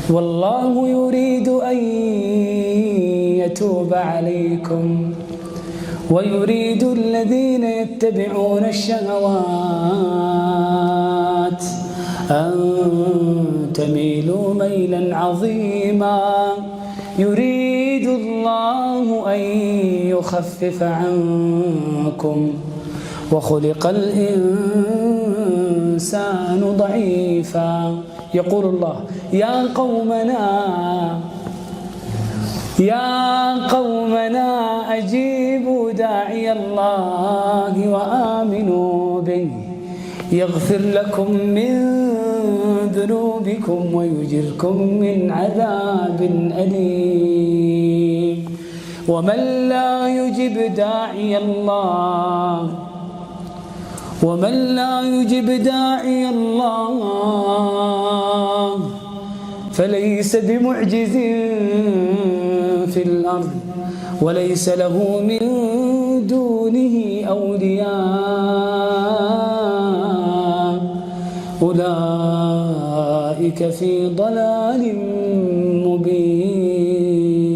والله يريد أن يتوب عليكم ويريد الذين يتبعون الشهوات أن تميلوا ميلا عظيما. يريد الله أن يخفف عنكم وخلق الإنسان ضعيفا. يقول الله: يا قومنا أجيبوا داعي الله وآمنوا به يغفر لكم من ذنوبكم ويجركم من عذاب أليم. ومن لا يجب داعي الله فليس بمعجز في الأرض وليس له من دونه أولياء أولئك. أولئك في ضلال مبين.